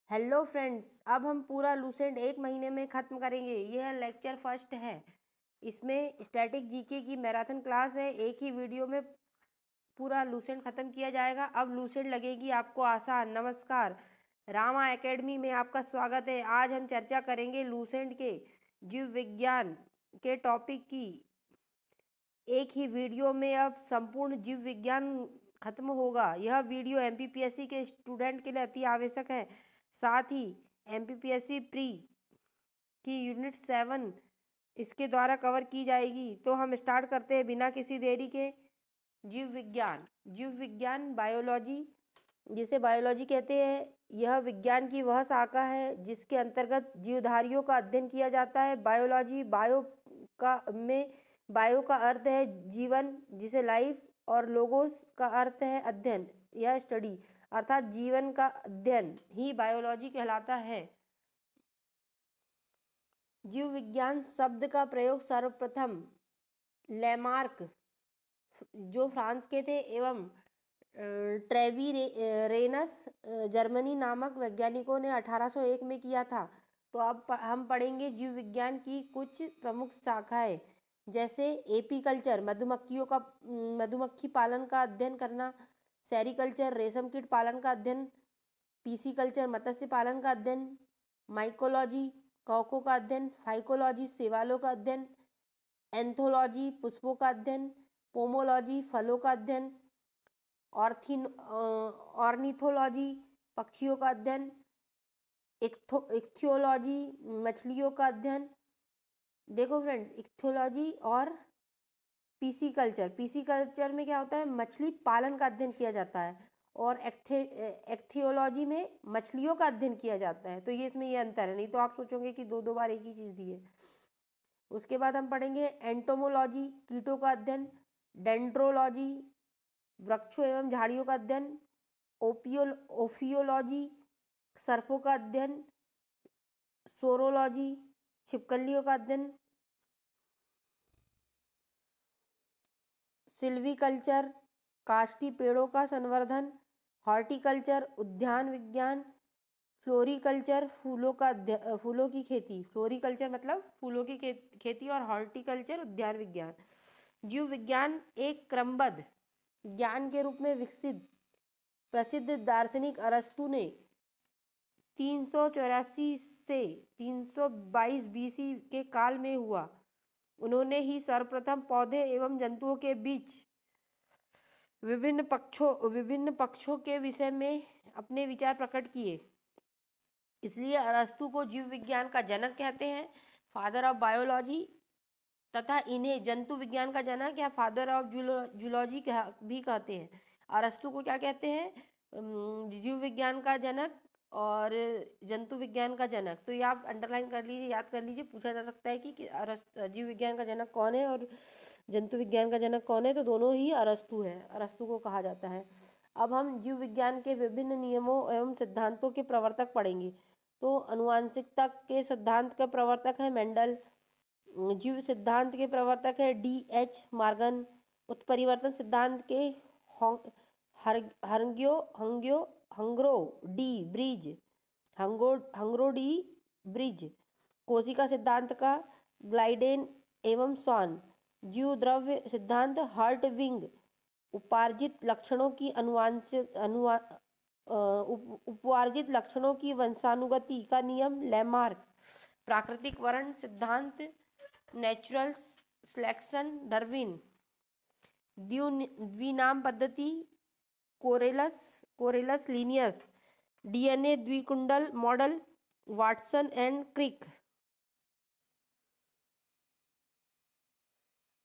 Hello friends, अब हम पूरा लूसेंट एक महीने में ख़त्म करेंगे। यह लेक्चर फर्स्ट है। इसमें स्टैटिक जीके की मैराथन क्लास है। एक ही वीडियो में पूरा लूसेंट ख़त्म किया जाएगा। अब लूसेंट लगेगी आपको आसान। नमस्कार, रामा एकेडमी में आपका स्वागत है। आज हम चर्चा करेंगे लूसेंट के जीव विज्ञान के टॉपिक की। एक ही वीडियो में अब संपूर्ण जीव विज्ञान खत्म होगा। यह वीडियो एमपीपीएससी के स्टूडेंट के लिए अति आवश्यक है। साथ ही एमपीपीएससी प्री की यूनिट 7 इसके द्वारा कवर की जाएगी। तो हम स्टार्ट करते हैं बिना किसी देरी के। जीव विज्ञान बायोलॉजी, जिसे बायोलॉजी कहते हैं, यह विज्ञान की वह शाखा है जिसके अंतर्गत जीवधारियों का अध्ययन किया जाता है। बायोलॉजी बायो का अर्थ है जीवन, जिसे लाइफ, और लोगोस का अर्थ है अध्ययन या स्टडी, अर्थात जीवन का अध्ययन ही बायोलॉजी कहलाता है। जीव विज्ञान शब्द का प्रयोग सर्वप्रथम लैमार्क, जो फ्रांस के थे, एवं ट्रेवीरेनस, जर्मनी नामक वैज्ञानिकों ने 1801 में किया था। तो अब हम पढ़ेंगे जीव विज्ञान की कुछ प्रमुख शाखाएं, जैसे एपीकल्चर, मधुमक्खी पालन का अध्ययन करना, सेरिकल्चर, रेशम कीट पालन का अध्ययन, पीसीकल्चर, मत्स्य पालन का अध्ययन, माइकोलॉजी, कौकों का अध्ययन, फाइकोलॉजी, शैवालों का अध्ययन, एंथोलॉजी, पुष्पों का अध्ययन, पोमोलॉजी, फलों का अध्ययन, ऑर्निथोलॉजी, पक्षियों का अध्ययन, इक्थियोलॉजी, मछलियों का अध्ययन। देखो फ्रेंड्स, इक्थियोलॉजी और पीसीकल्चर में क्या होता है, मछली पालन का अध्ययन किया जाता है, और एक्थियोलॉजी में मछलियों का अध्ययन किया जाता है। तो ये इसमें ये अंतर है, नहीं तो आप सोचोगे कि दो बार एक ही चीज़ दी है। उसके बाद हम पढ़ेंगे एंटोमोलॉजी, कीटों का अध्ययन, डेंड्रोलॉजी, वृक्षों एवं झाड़ियों का अध्ययन, ओफियोलॉजी, सर्पों का अध्ययन, सोरोलॉजी, छिपकलियों का अध्ययन, सिल्वीकल्चर, काष्ठी पेड़ों का संवर्धन, हॉर्टिकल्चर, उद्यान विज्ञान, फ्लोरिकल्चर, फूलों की खेती। फ्लोरिकल्चर मतलब फूलों की खेती, और हॉर्टिकल्चर उद्यान विज्ञान। जीव विज्ञान एक क्रमबद्ध ज्ञान के रूप में विकसित प्रसिद्ध दार्शनिक अरस्तु ने 384 से 322 बीसी के काल में हुआ। उन्होंने ही सर्वप्रथम पौधे एवं जंतुओं के बीच विभिन्न पक्षों के विषय में अपने विचार प्रकट किए। इसलिए अरस्तु को जीव विज्ञान का जनक कहते हैं, फादर ऑफ बायोलॉजी, तथा इन्हें जंतु विज्ञान का जनक या फादर ऑफ जूलॉजी भी कहते हैं। अरस्तु को क्या कहते हैं, जीव विज्ञान का जनक और जंतु विज्ञान का जनक। तो ये आप अंडरलाइन कर लीजिए, याद कर लीजिए। पूछा जा सकता है कि जीव विज्ञान का जनक कौन है और जंतु विज्ञान का जनक कौन है, तो दोनों ही अरस्तु है, अरस्तु को कहा जाता है। अब हम जीव विज्ञान के विभिन्न नियमों एवं सिद्धांतों के प्रवर्तक पढ़ेंगे। तो अनुवांशिकता के सिद्धांत का प्रवर्तक है मेंडल। जीव सिद्धांत के प्रवर्तक है D.H. मॉर्गन। उत्परिवर्तन सिद्धांत के हंग्रो डी ब्रिज। कोशिका सिद्धांत का ग्लाइडेन एवं स्वान। जीव द्रव्य सिद्धांत हर्टविंग। उपार्जित लक्षणों की वंशानुगति का नियम लैमार्क। प्राकृतिक वर्ण सिद्धांत नेचुरल सिलेक्शन डार्विन। द्विनाम पद्धति कोरेलस लीनियस। डीएनए द्विकुंडल मॉडल वाटसन एंड क्रिक।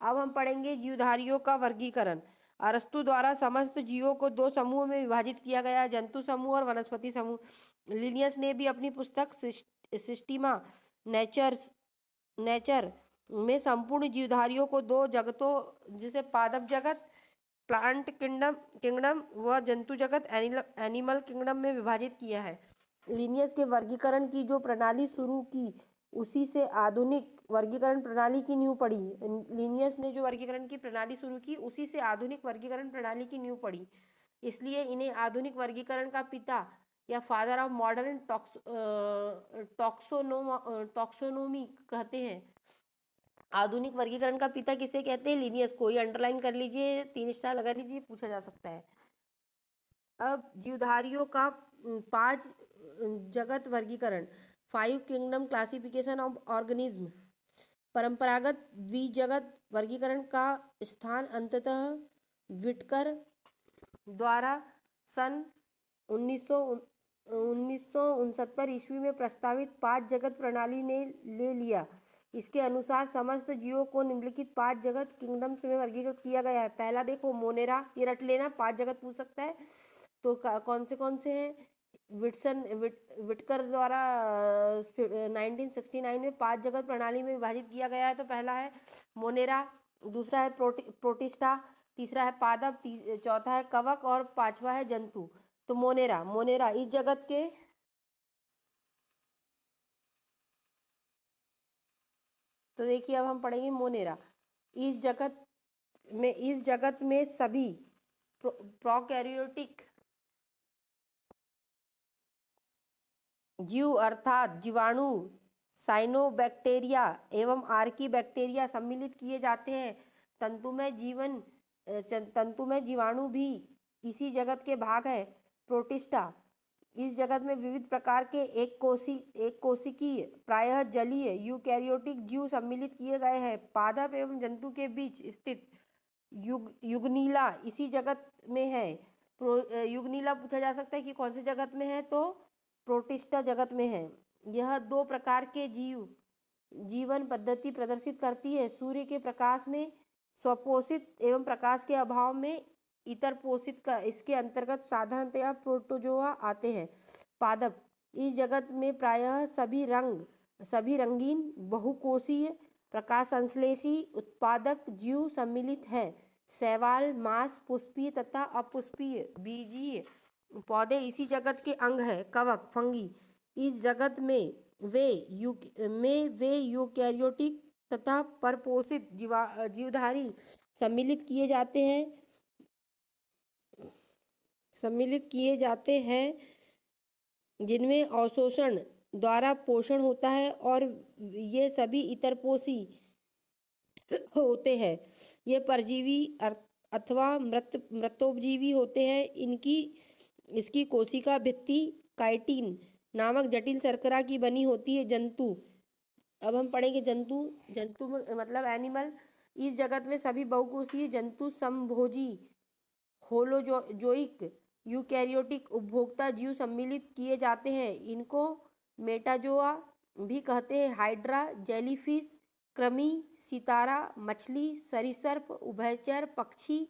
अब हम पढ़ेंगे जीवधारियों का वर्गीकरण। अरस्तु द्वारा समस्त जीवों को दो समूह में विभाजित किया गया, जंतु समूह और वनस्पति समूह। लिनियस ने भी अपनी पुस्तक सिस्टीमा नेचर में संपूर्ण जीवधारियों को दो जगतों, जिसे पादप जगत प्लांट किंगडम व जंतु जगत एनिमल किंगडम में विभाजित किया है। लिनियस के वर्गीकरण की जो प्रणाली शुरू की, उसी से आधुनिक वर्गीकरण प्रणाली की नींव पड़ी। लिनियस ने जो वर्गीकरण की प्रणाली शुरू की, उसी से आधुनिक वर्गीकरण प्रणाली की नींव पड़ी। इसलिए इन्हें आधुनिक वर्गीकरण का पिता या फादर ऑफ मॉडर्न टॉक्सोनोमी कहते हैं। आधुनिक वर्गीकरण का पिता किसे कहते हैं? लिनियस। कोई अंडरलाइन कर लीजिए, 3 स्टार लगा लीजिए, पूछा जा सकता है। अब जीवधारियों का 5 जगत वर्गीकरण, 5 किंगडम क्लासिफिकेशन ऑफ ऑर्गेनिज्म। परंपरागत द्विजगत वर्गीकरण का स्थान अंततः विटकर द्वारा सन 1969 ईस्वी में प्रस्तावित 5 जगत प्रणाली ने ले लिया। इसके अनुसार समस्त जीवों को निम्नलिखित 5 जगत किंगडम्स में वर्गीकृत किया गया है। पहला देखो मोनेरा, ये रट लेना, 5 जगत पूछ सकता है। तो कौन से हैं? विटकर द्वारा 1969 में 5 जगत प्रणाली में विभाजित किया गया है। तो पहला है मोनेरा, दूसरा है प्रोटिस्टा, तीसरा है पादप, चौथा है कवक और पांचवा है जंतु। तो मोनेरा इस जगत के तो देखिए अब हम पढ़ेंगे मोनेरा। इस जगत में सभी प्रोकैरियोटिक जीव अर्थात जीवाणु, साइनोबैक्टीरिया एवं आर्की बैक्टीरिया सम्मिलित किए जाते हैं। तंतुमय जीवाणु भी इसी जगत के भाग है। प्रोटिस्टा, इस जगत में विविध प्रकार के एक कोशिकीय प्रायः जलीय यूकैरियोटिक जीव सम्मिलित किए गए हैं। पादप एवं जंतु के बीच स्थित युगनीला इसी जगत में है। युगनीला पूछा जा सकता है कि कौन से जगत में है, तो प्रोटिस्टा जगत में है। यह 2 प्रकार के जीवन पद्धति प्रदर्शित करती है। सूर्य के प्रकाश में स्वपोषित एवं प्रकाश के अभाव में इतर पोषित का इसके अंतर्गत साधारणतया प्रोटोजोआ आते हैं। पादप, इस जगत में प्रायः सभी रंगीन बहुकोषीय प्रकाश संश्लेषी उत्पादक जीव सम्मिलित है। शैवाल, मांस, पुष्पीय तथा अपुष्पीय बीजीय पौधे इसी जगत के अंग है। कवक, फंगी, इस जगत में वे यूकैरियोटिक तथा परपोषित जीवधारी सम्मिलित किए जाते हैं जिनमें अवशोषण द्वारा पोषण होता है और ये सभी इतरपोषी होते हैं। ये परजीवी अथवा मृतोपजीवी होते हैं। इसकी कोशिका भित्ति काइटिन नामक जटिल शर्करा की बनी होती है। जंतु, अब हम पढ़ेंगे जंतु मतलब एनिमल। इस जगत में सभी बहुकोषीय जंतु समभोजी होलोजोइक यूकैरियोटिक उपभोक्ता जीव सम्मिलित किए जाते हैं। इनको मेटाजोआ भी कहते हैं। हाइड्रा, जेलीफिश, कृमि, सितारा, मछली, सरीसृप, उभयचर पक्षी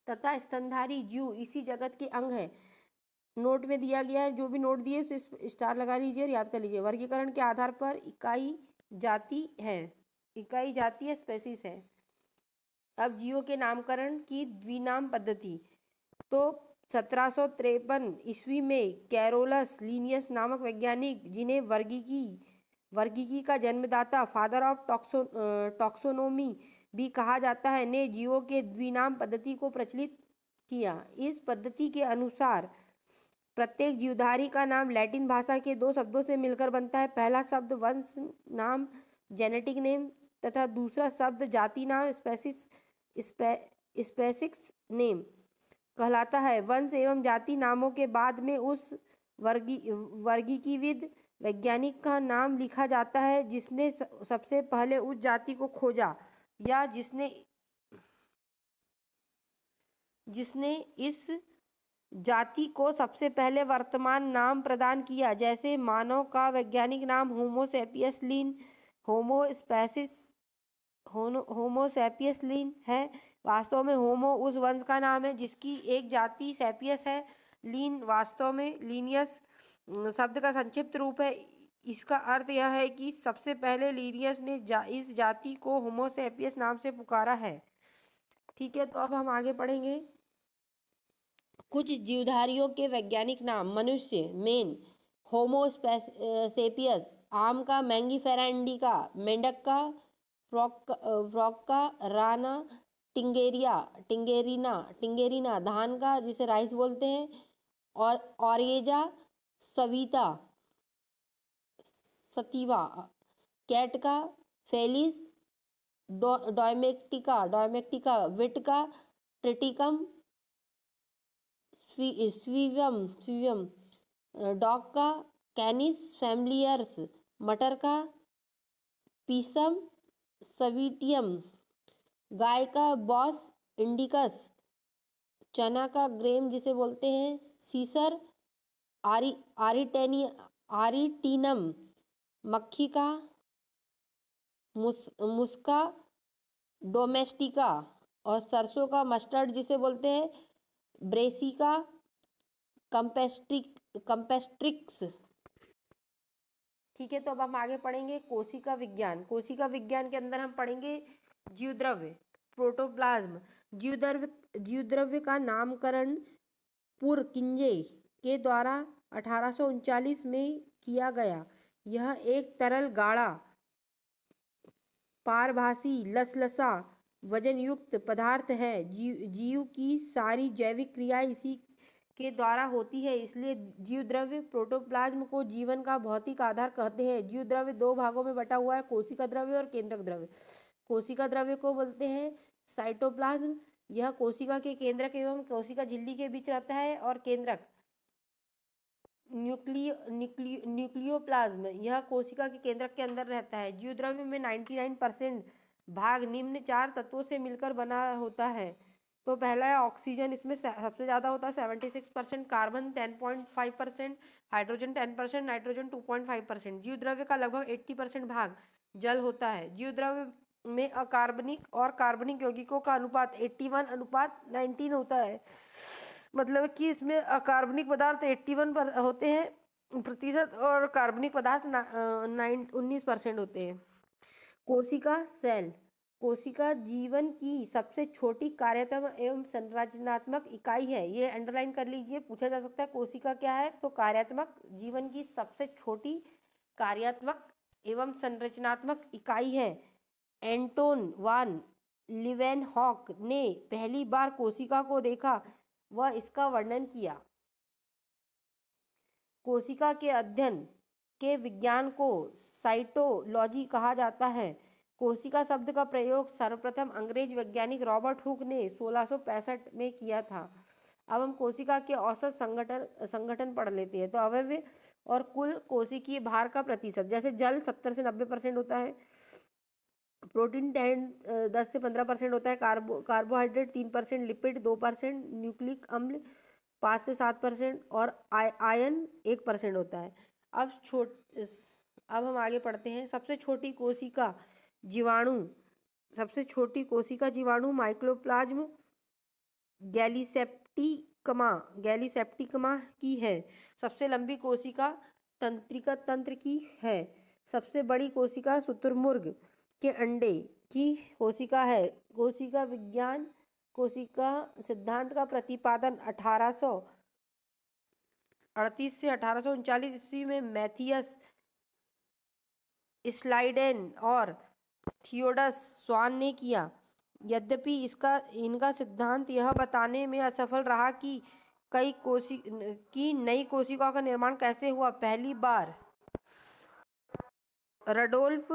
तथा स्तनधारी जीव इसी जगत के अंग है। नोट में दिया गया है, जो भी नोट दिए उसे स्टार लगा लीजिए और याद कर लीजिए। वर्गीकरण के आधार पर इकाई जाति है, स्पेसीज है। अब जीवों के नामकरण की द्विनाम पद्धति। तो 1753 ईस्वी में कैरोलस लिनियस नामक वैज्ञानिक, जिन्हें वर्गीकी का जन्मदाता फादर ऑफ टॉक्सोनोमी भी कहा जाता है, ने जीवों के द्विनाम पद्धति को प्रचलित किया। इस पद्धति के अनुसार प्रत्येक जीवधारी का नाम लैटिन भाषा के 2 शब्दों से मिलकर बनता है। पहला शब्द वंश नाम जेनेटिक नेम तथा दूसरा शब्द जाति नाम स्पेसिक्स नेम कहलाता है। वंश एवं जाति नामों के बाद में उस वर्गीकीविद वैज्ञानिक का नाम लिखा जाता है जिसने सबसे पहले उस जाति को खोजा या जिसने इस जाति को सबसे पहले वर्तमान नाम प्रदान किया। जैसे मानव का वैज्ञानिक नाम होमो सेपियस लिन है। वास्तव में होमो उस वंश का नाम है जिसकी एक जाति सेपियस है। लीन वास्तव में लीनियस शब्द का संक्षिप्त रूप है। इसका अर्थ यह है कि सबसे पहले लीनियस ने इस जाति को होमो सेपियस नाम से पुकारा है। ठीक है, तो अब हम आगे पढ़ेंगे। कुछ जीवधारियों के वैज्ञानिक नाम। मनुष्य मेन होमो सेपियस, आम का मैंगीफेरा इंडिका, मेंढक का फ्रॉक्का राना टिंगेरिना, धान का जिसे राइस बोलते हैं और ऑरिएजा सविता, सतीवा, कैट का फेलिस, डोमेक्टिका, विट का ट्रिटिकम, स्वीवम, डॉग का कैनिस फैमिलियर्स, मटर का पीसम सविटियम, गाय का बॉस इंडिकस, चना का ग्रेम जिसे बोलते हैं सीसर आरिटीनम, मक्खी का मुस्का डोमेस्टिका, और सरसों का मस्टर्ड जिसे बोलते हैं ब्रेसिका कंपेस्ट्रिक्स। ठीक है, तो अब हम आगे पढ़ेंगे कोशिका विज्ञान। कोशिका विज्ञान के अंदर हम पढ़ेंगे जीवद्रव्य, प्रोटोप्लाज्म। जीवद्रव्य का नामकरण पुरकिंजे के द्वारा 1839 में किया गया। यह एक तरल गाढ़ा पारभासी लसलसा वजन युक्त पदार्थ है। जीव की सारी जैविक क्रियाएं इसी के द्वारा होती है, इसलिए जीवद्रव्य प्रोटोप्लाज्म को जीवन का भौतिक आधार कहते हैं। जीवद्रव्य दो भागों में बटा हुआ है, कोशिका द्रव्य और केंद्रक द्रव्य। कोशिका द्रव्य को बोलते हैं साइटोप्लाज्म, यह कोशिका के केंद्रक एवं कोशिका झिल्ली के बीच रहता है, और केंद्रक न्यूक्लियोप्लाज्म, यह कोशिका के केंद्रक के अंदर रहता है। जीवद्रव्य में 99% भाग निम्न चार तत्वों से मिलकर बना होता है। तो पहला है ऑक्सीजन, इसमें सबसे ज़्यादा होता है 76%, कार्बन 10.5%, हाइड्रोजन 10%, नाइट्रोजन 2.5%। जीवद्रव्य का लगभग 80% भाग जल होता है। जीवद्रव्य में अकार्बनिक और कार्बनिक यौगिकों का अनुपात 81:19 होता है। मतलब कि इसमें अकार्बनिक पदार्थ 81 होते हैं प्रतिशत, और कार्बनिक पदार्थ 19% होते हैं। कोशिका सेल, कोशिका जीवन की सबसे छोटी कार्यात्मक एवं संरचनात्मक इकाई है। ये अंडरलाइन कर लीजिए, पूछा जा सकता है कोशिका क्या है, तो कार्यात्मक जीवन की सबसे छोटी कार्यात्मक एवं संरचनात्मक इकाई है। एंटोन वान लीवेनहॉक ने पहली बार कोशिका को देखा, वह इसका वर्णन किया। कोशिका के अध्ययन के विज्ञान को साइटोलॉजी कहा जाता है। कोशिका शब्द का प्रयोग सर्वप्रथम अंग्रेज वैज्ञानिक रॉबर्ट हुक ने 1665 में किया था। अब हम कोशिका के औसत संगठन पढ़ लेते हैं। तो अवयव और कुल कोशिकीय भार का प्रतिशत, जैसे जल 70 से 90% होता है, प्रोटीन 10 से 15% होता है, कार्बोहाइड्रेट 3%, लिपिड 2%, न्यूक्लिक अम्ल 5 से 7% और आयन 1% होता है। अब हम आगे पढ़ते हैं। सबसे छोटी कोशिका जीवाणु माइक्रोप्लाज्म गैलीसेप्टिकमा की है। सबसे लंबी कोशिका तंत्रिका तंत्र की है। सबसे बड़ी कोशिका शुतुरमुर्ग के अंडे की कोशिका है। कोशिका विज्ञान, कोशिका सिद्धांत का प्रतिपादन 1838 से 1839 ईस्वी में मैथियस स्लाइडेन और थियोडस स्वान ने किया। यद्यपि इनका सिद्धांत यह बताने में असफल रहा कि नई कोशिकाओं का निर्माण कैसे हुआ। पहली बार रडोल्फ